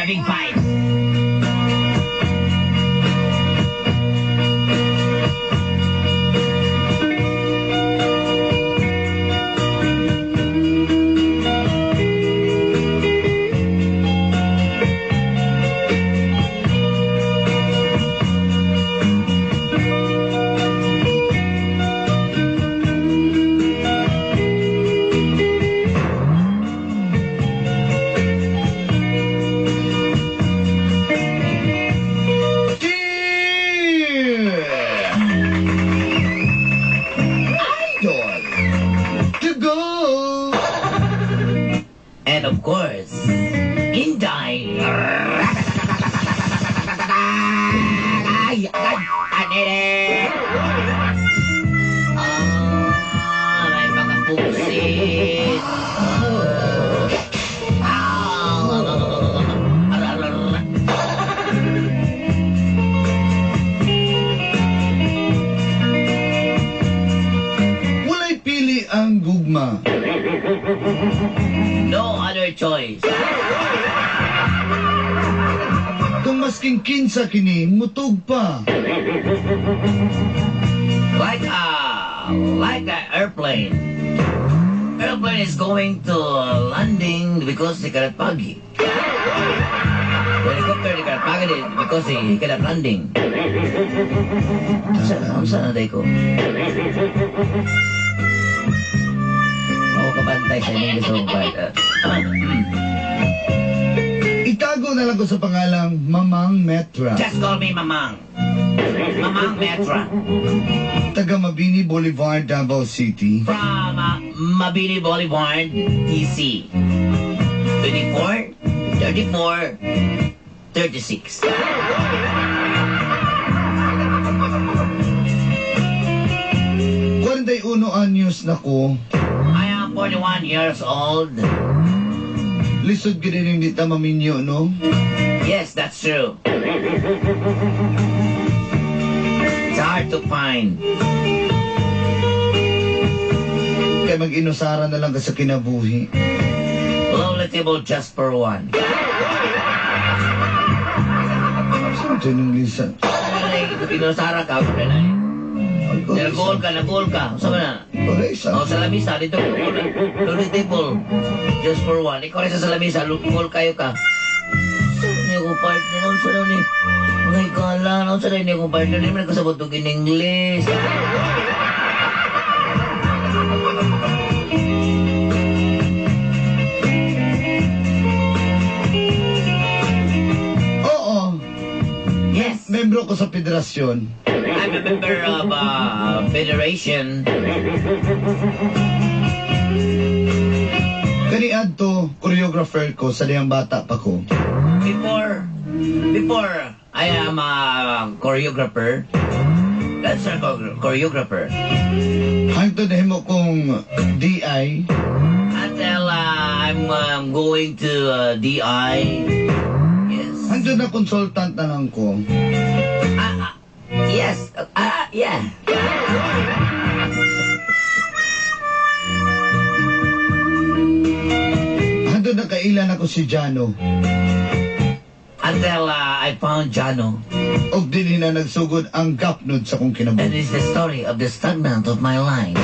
big fight. And of course, Inday. I did it! May mga pusit. Wala'y pili ang gugma. No other choice. Kung masking kinsa kini, mutog pa. Like the airplane. Airplane is going to landing because they cannot pagi. The helicopter they cannot pagi because they cannot landing. Saan na day ko? Ako kabantay sa inyong gusto kong part. Itago na lang ko sa pangalang Mamang Metra. Just call me Mamang. Mamang Metra. Taga Mabini Boulevard, Davao City. From Mabini Boulevard, TC. 24, 34, 36. 41 anyos na ko. I am 41 years old. Lisod ka din hindi ta maminyo, no? Yes, that's true. It's hard to find. Kaya mag-inusara na lang ka sa kinabuhi. Lonely table just for one. Saan ito nung Lisa? Inusara ka, ako na eh. Nag-goal ka. Saan na? Isa. Sa lamisa, dito ko na. Lonely table, just for one. Ikaw rin sa lamisa, goal kayo ka. Saan niyo kong partner? Saan na ni? Ngay kala, saan na niyo kong partner? Hindi mo nagkasabot in English. Oo. Yes. Membro ko sa federasyon. I'm a member of federation. Kaniadto, choreographer ko sa diyang bata pa ko. Before I am a choreographer. That's a choreographer. Hangtod na mo kong DI. Until I'm going to DI. Yes. Hangtod na consultant na lang ko. Yes. Yeah. Hangtod na kailan ako si Jano. Until I found Jano. Og din na nagsugod ang gapnod sa kong That kinabuhi. is the story of the stagnant of my life.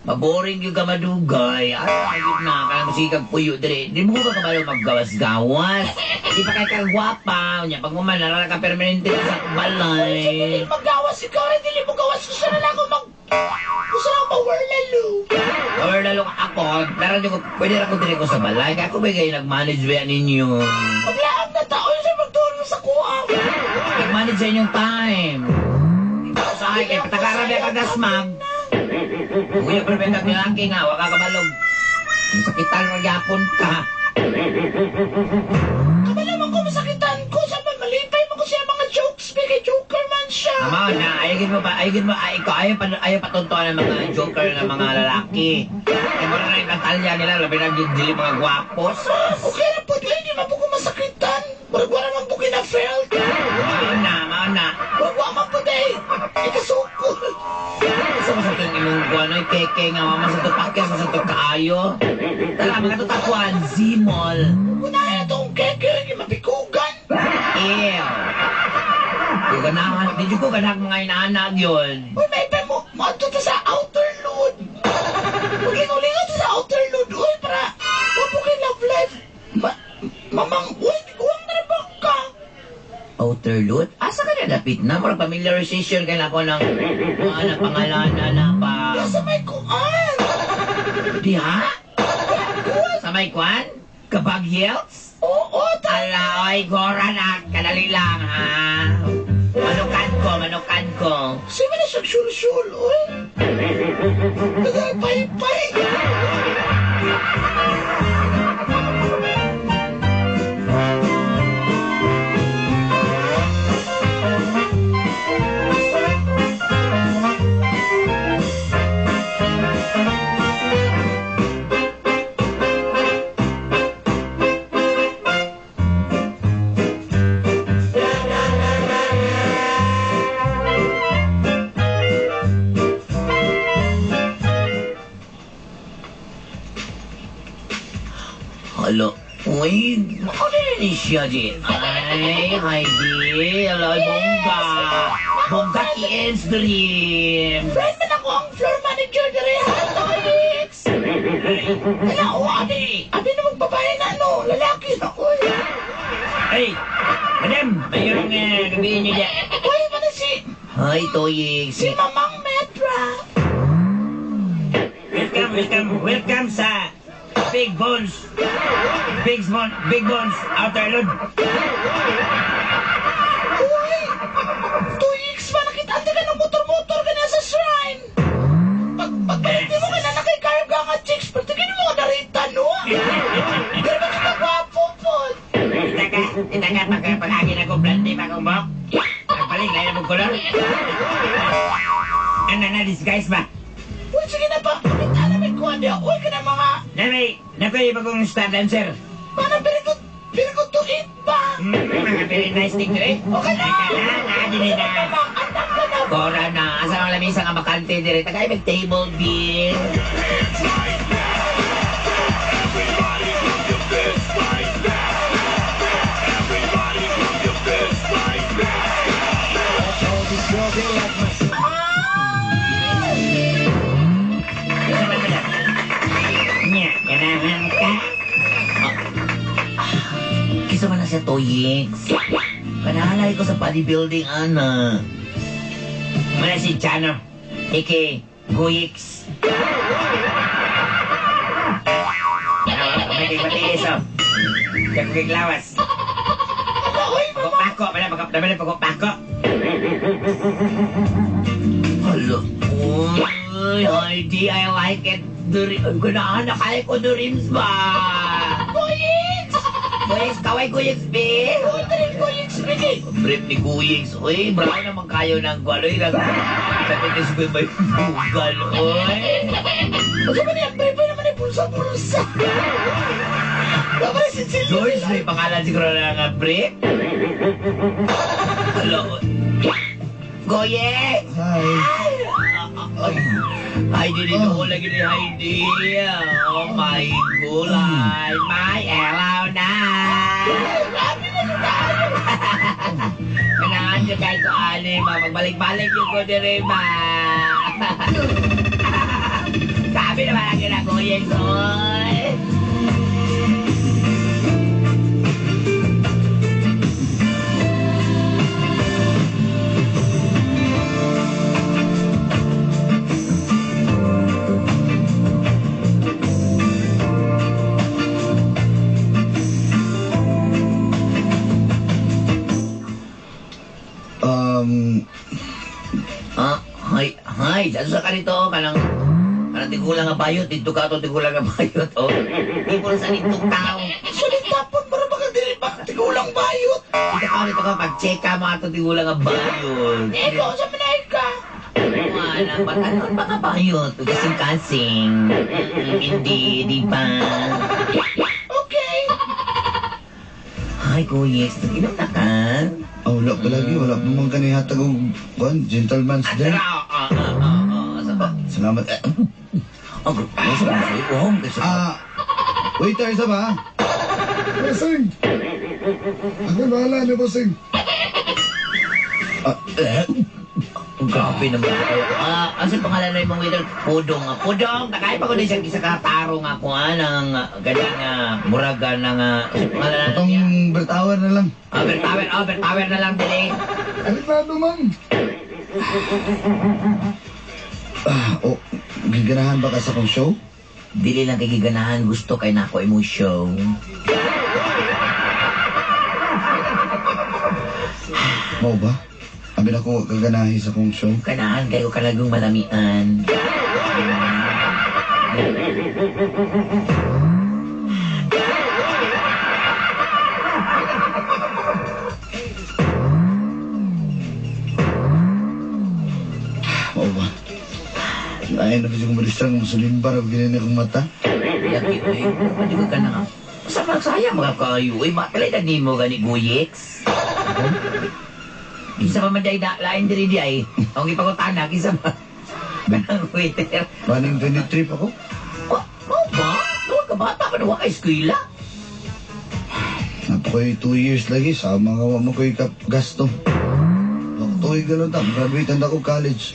Maboring yung kamadugay. Ayun na, kaya masikag puyo dire. Di mo ka kabalo maggawas-gawas. Di pa kay kagwapa. Nya pag mo man narala ka permanente sa balay. Maggawas ikaw rin, dili mo gawas. Gusto na lang ako gusto na ako mag-wear lalo. Or lalo ako, pero di ko, pwede na ako dire ko sa balay. Kaya ako ba kayo nag-manage ba ninyo? Maglaang na tao yun siya magtulong sa kuha. Nag-manage sa inyong time. Ikaw sa akin, kaya patakarabi ka gasmag. Kuya, pero may kabilangki nga, waka kabalog. Sakitan magyapon ka. Kami naman ko masakitan ko. Ama na, ayagin mo, ikaw, ayaw patuntuan ng mga joker ng mga lalaki. Kaya mo na rin ang talya nila, labi na dili mga gwapos. Okay na po, hindi man po ko masakitan. Wala naman po kina-felt. Mao na. Wala man po dahil. Ikasukol. Sa mo sa itong imong guanoy, keke nga, mama sa ito pakya, sa ito kaayo. Tala, mga tutakuan, zimol. Una na itong keke, hindi mapikugan. Ew. Di ko ganahan mga inaanag yun. Uy, may iba mo. Mato ta sa outer load. Uling-ulingan ta sa outer load. Uy, para. Huwag po kay love life. Mamang, uy, huwag na rin ba ka? Outer loot? Asa ka na dapit na? Murag familiarization kayo na ako ng mga pangalanan na pa... Nasa may kuan. Di ha? Sa may kwan? Kabag Hills? Oo, Ala, oy, gora na. Kadali lang, ha? Manukan ko. Sige na siyang sul-sul, uy. Nagpay-pay. Hala, uy, ano ni siya, Di? Ay, Heidi, ala, bongga. Bongga ki-ends dream. Friend man ako ang floor manager dere ha, Toyix. Hala, o, abi na magbabae na, no? Lalaki na, uy. Hey, madam, mayroong gabihin niyo dyan. Uy, ano si Hi, Toyix. Mamang Metra. Welcome sa Big Bones Outer Load. Uy, Toyix pa nakita ka ng motor-motor ka na sa shrine. Pagbaliti mo ka na nakikarga nga chicks, pagtigin mo ka narita, no? Pero ba kita gwapo po? Ita ka, pag-agi na kong blandi pa kong bok. Pagpaling, layo mong kulor. Ano na, disguise ba? Uy, sige na pa, pakita na may kuha niya. Uy, ka na mga, Napay bagong star dancer. parang very good to eat ba? Mga very nice thing to eh. Okay na! Dili na. Mamang, anak ka na. Kora na, asa ang lamisa nga bakante dire. Tagay mag table beer. Nya, ganahan ka. Kisa man na siya Toyix. Kanalay ko sa bodybuilding, ana. Mana si Chano, Ike, Guyix. Kamay kay Matiis, oh. Kaya ko kay Glawas. Uy, Pagpako, pagpako. Hala. Uy, Heidi, I like it. Ganahan kaya ko the rims ba? Guyix! Guyix, kaway Guyix, be. Uy, tarin Guyix, sige. Brief ni Guyix. Uy, brown naman kayo ng galoy. Nagkatitis ko yung may bugal, uy. Kasi ba niya, pre naman ay pulsa-pulsa. Dapat si Silvia. George, may pangalan siguro na nga, brief. Hello. Guyix! Hi. Heidi, dito ko lagi ni Heidi. Oh my gulay. My elaw na. Grabe na sa tayo. Kailangan niyo kahit ko ma. Magbalik-balik yung ko dire, ma. Sabi naman ang ginaguyin, soy. Hi, dyan sa kanito, kanang tigulang nga bayot, dito ka to, tigulang nga bayot, oh. Di mo sa nito tao. Sulit tapon, para baka dili ba? tigulang bayot. Ito ka, pag-check ka mga ito tigulang nga bayot. Ikaw sa manay ka. Wala, patanon baka bayot. Kasing-kasing. Hindi, di ba? Okay. Ay, kuyes, nag-inom na ka? Ah, wala pa lagi. Wala pa man kanihatag og gentleman's day. Salamat. Ang gusto na sa'yo, oh, kasi Waiter, isa ba? Bossing! Ako bahala ni Bossing. grabe naman kayo. Asa pangalan na yung mga waiter? Pudong. Pudong, nakaya pa ko din sa kataro nga kung anang ganyan nga, muraga na nga, asa pangalan na Itong niya? bertawan na lang. Overtower na lang din eh. Aliklado, ma'am. Giganahan ba ka sa kong show? Dili lang kagiganahan, gusto kay nako imong show. Mau ba? Abi na ko gaganahi sa kong show. Kanahan kayo kalagong malamian. Mau ba? Lain na kasi kong malistrang musulimbar o ginani akong mata. Yaki, uy, pwede ka na nga. Sa magsaya mga kayo, uy, matalay na mo gani guyeks. Isa pa man day na, lain diri di ay. Ang ipagutanak, isa pa. Kanang waiter. Baning 23 pa ko. Mau ba? Luwag ka bata pa na waka eskwela. Napakoy 2 years lagi. Sama nga mo ko'y gasto. Tuloy galon ta. Graduate na ako college.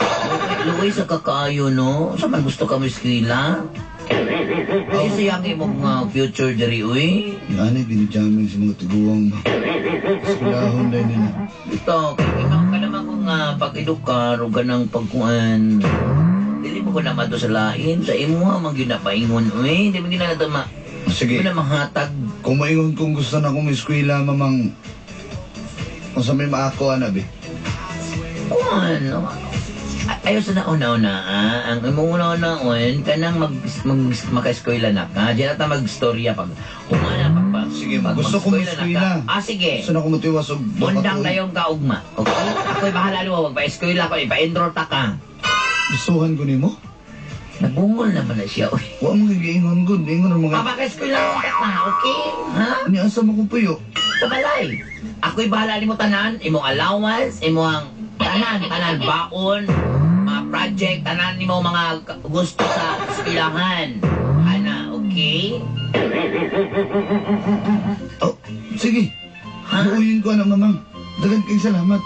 Luway sa kakaayo, no? Sa man gusto ka mo eskwela? Ay, sayang imong future diri, uy. Yan ay binidyamin sa mga tiguang ba. Eskwelahon na nila. Ito, kaya ka naman kung pag-edukar o ganang pagkuhan. Dili mo ko naman to sa lain. Sa imo ha, mang ginapaingon. Uy, di mo ginagawa ma... Sige. Di mo na mahatag. Kung maingon kong gusto na akong eskwela, mamang... Kung sa may maako, anabi. Kung ano... Ayos na una-una, ang imong una-unaon, kanang maka-eskwela na ka. Diyan na mag-storya pag humana pag Sige, gusto ko mag-eskwela. Sige. Gusto na akong matiwas o... Bundang na yung kaugma. Okay? Ako'y bahala mo. Magpa-eskwela ko. Ipa-enroll ta ka. Gustuhan ko ni mo? Nabungol naman na siya. Uy. Huwag mong giingon good. Ingon ang mga... Papaka-eskwela ko ka. Okay? Ha? Niasa mo kong puyo. Sa balay. Ako'y bahala mo tanan. Imong allowance. Imong tanan. Baon. Mga project. Tanan mo mga gusto sa eskwelahan. Ana, okay? Oh, sige. Ha? Buuyin ko na, mamang. Dagan kayong salamat.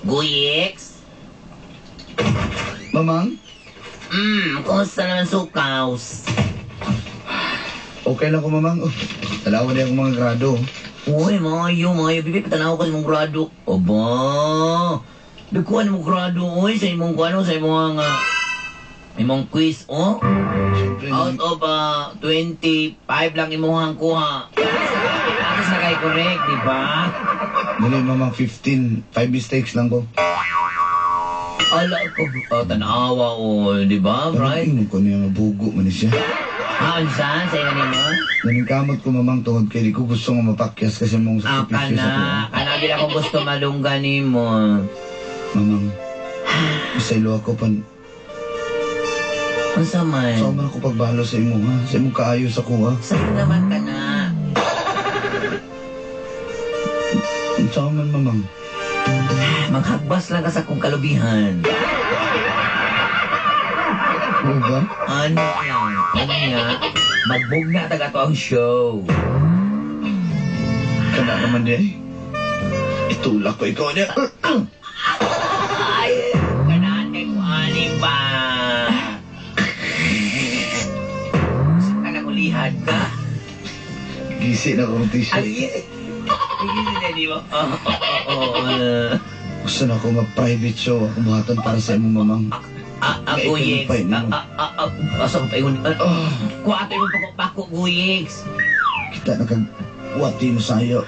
Guyeks? Mamang, Kumusta naman sukaws? okay lang ko, mamang. Oh, talawan niya akong mga grado. Uy, mayo. Bibi, patanaw ko sa imong grado. Aba! Nagkuhan mo grado, uy, sa imong kuano, sa imong imong quiz, oh? Siyempre, Out of 25 lang imong kuha. Tapos na kayo correct, di ba? dali, mamang 15. 5 mistakes lang ko. Ala ko, tanawa, di ba, right? Right? Ko niya mabugo man siya. Saan? Sa inyo mo? Naningkamot ko, mamang, tungod kay di ko gusto nga mapakyas kasi mong sakripisyo sa kuha. Kanagin ako gusto malunggan ni mo. Mamang, isaylo ako pan... Ang saman. Saan man ako pagbalo sa imo, ha? Sa imong kaayo sa kuha. Sa'yo naman ka na. Saan man, mamang? Maghagbas lang ka sa kong kalubihan. Oo ba? Ano nga? Magbugna taga to ang show. Kana naman niya eh. Itulak ko ikaw niya. Ay, ganaan kay Kuani ba? Gisi na akong t-shirt. Ay, hindi na, di ba? Gusto na ako mag-private show. Ako buhatan para sa imong mamang. Ako, May Yegs. pa yun, mo. Asa ko pa yun? Oh, Kuwato yung pako, Yegs. kita na kag wati mo sayo.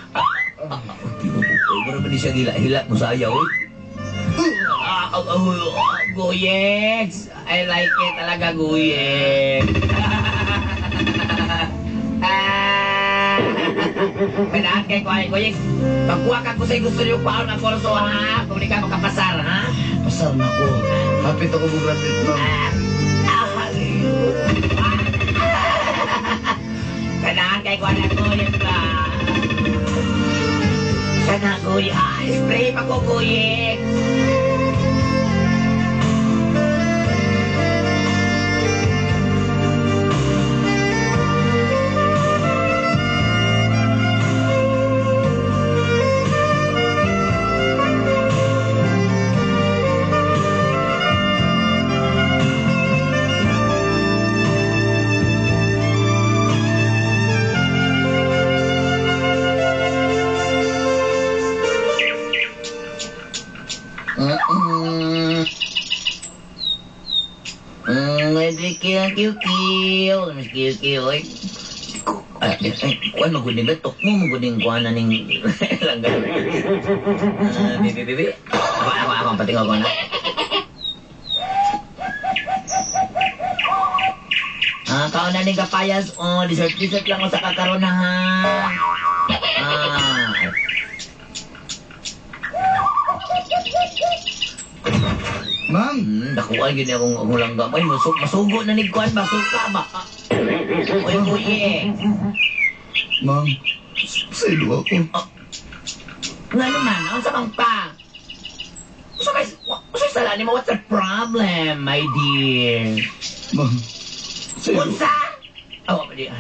Di ba po? Mara ba di siya hila mo sa ayaw, eh? Goyex! I like it talaga, Goyex! Pinaan kay Goyex, pagkuha ka ko sa'yo gusto niyo paon ng korso, ha? Kung di ka makapasar, ha? Pasar na ko. Hapit ako mag-graduate, ma'am. Pinaan kay Goyex ba? Sana, Goyex! Spray pa ko, Goyex! Kiyo-kiyo. Mas kiyo-kiyo, ay. Kuan maguning gatok mo, maguning kuan na ning langgan. Bibi. Ako, pati ko na. Kaon na ning kapayas, dessert lang mo sa kakaroon na, ha. Ma'am! Nakuha yun akong langga. Ay, masugo na ni kuan, masuka ba? Uy, Ma'am, silo ako. Nga naman, ang samang pa. Usay sala ni mo, what's the problem, my dear? Ma'am, silo. Unsa? Awa pa di.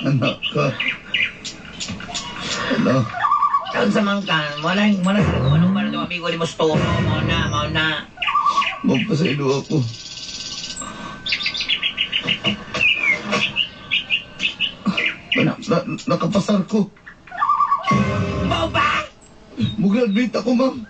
Anak ka. Ano? Ang samang ka, wala sila kung anong parang amigo ni Mostoro. Mau na. Magpasilo ako. Nakapasar ko. Mau ba? Mag-graduate ako, ma'am.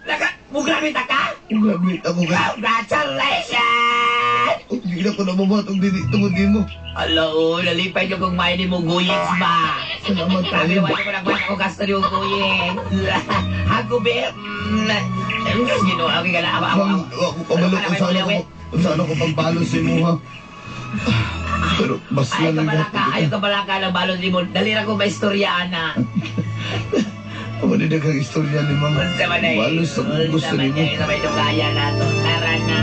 Mugramit ka? Mag-graduate ako. Congratulations! Hindi na ko nababatong dili tungod di mo. Ala, nalipay niyo kung may ni mo guyins ba? Salamat Sabi tayo. naman ko nagwala ko gasto niyo guyins. Ako be, ginawa ko gala Ma'am, ako kabalo kung saan ako pagpalo sa mo, ha. Pero basta lang Ayaw ka balaka ng balon ni mo. Dalira ko ba istorya, ana? Ako din nagang istorya ni ma'am. Unsa man ay. Balos sa gusto ni mo. Unsa man yung kaya nato. Tara na.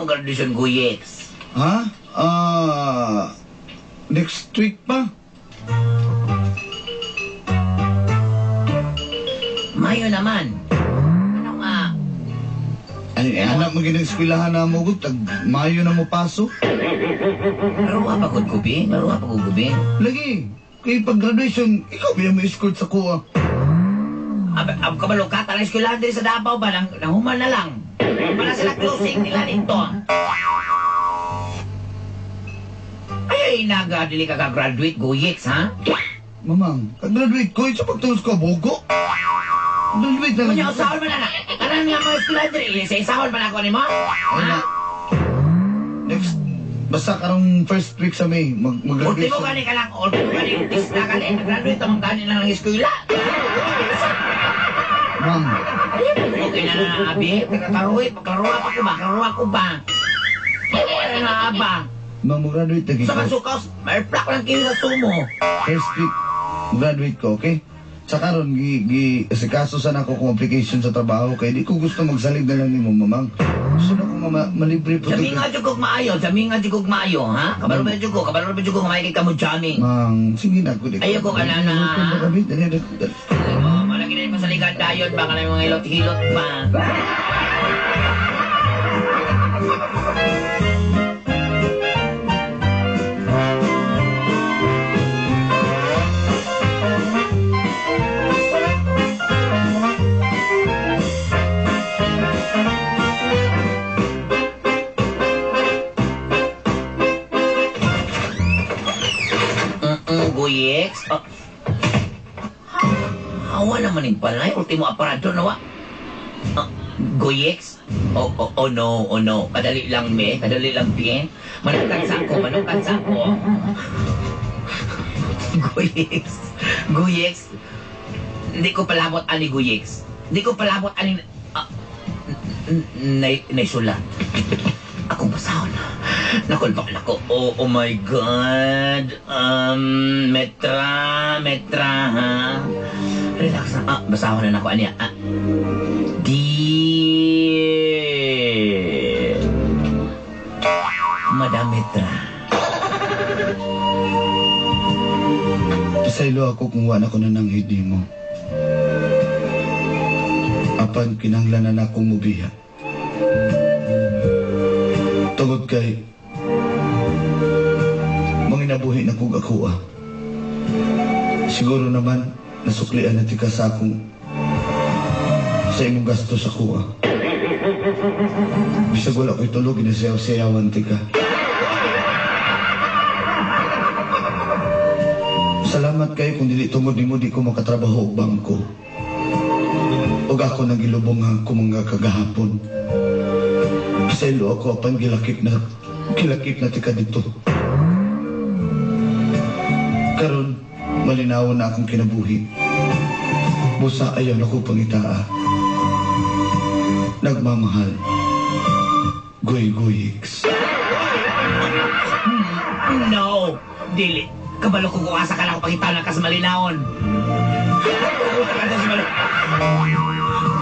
Graduation ko, yes. Ha? Next week pa? Mayo naman. Ano nga? Ay, anak mo ginang eskwelahan na mo, tag Mayo na mo paso? Laruha pa ko, Gubi? Laruha pa ko, Gubi? Lagi, kay pag-graduation, ikaw ba yung may escort sa kuha? Ang kabalo ka, talang eskwelahan din sa Davao ba? Nahuman na lang. Para sila closing nila nito. Ay, nagadili ka ka-graduate, Goyeks, ha? Mamang, kag-graduate ko, sa pagtulos ko, bogo. Graduate na Kunya, usahol mo na na. Kanan nga mga eskwelahan din. Isa-isahol mo na ako ni mo? Ha? Basta karong first week sa May, mag-graduate Ultimo gani ka lang, ultimo gani, test na gani, graduate ang gani lang ng eskwela. Ma'am, Okay na na, abi, karuwa ko ba? Ano na, abang? ma'am, mag-graduate lagi Sa ko. kasukaw, may plak lang kayo sa sumo. First week, graduate ko, okay? Sa karon si kaso sana ako kung application sa trabaho kay di ko gusto magsalig na lang ni mo, mamang. Gusto na ko malibre po. Sabi nga jugog maayo, ha? Kabalo ba jugog maikit ka mo jamming. Mang, sige na ko. Ayaw ko ka na na. Malaki na yung masaligan dayon, baka na yung mga hilot-hilot pa. Guyeks? Hawa naman yung palay. Ultimo aparador na wa. Guyeks? Oh no. Kadali lang pie. Manungkansa ko. Guyeks? Hindi ko palabot ani Guyeks. Naisulat. Akong basahon na. Nakulpak na ko. Oh my God. Metra, ha? Relax na. Basahon na ako. Aniya. Dear Madam Metra. Pasaylo ako kung wala ko na nang hidi mo. Apan kinanglanan akong mubiha. Tungod kay manginabuhi na kong ako Siguro naman nasuklian na tika sa akong sa imong gasto sa kuha. Bisag wala ko'y tulog inasayaw-sayawan tika. Salamat kayo kung dili tungod ni mo di ko makatrabaho og bangko. Og ako nagilubong nga ko mga kagahapon. Pasaylo ako apan gilakip na tika dito. Karon malinaw na akong kinabuhi. Busa ayaw na ko pangitaa. Nagmamahal. Goy-goyiks. No! Dili. Kabalo ko kung asa ka lang pangitana ka sa malinawon.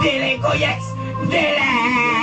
Dili ko, yes! Dili!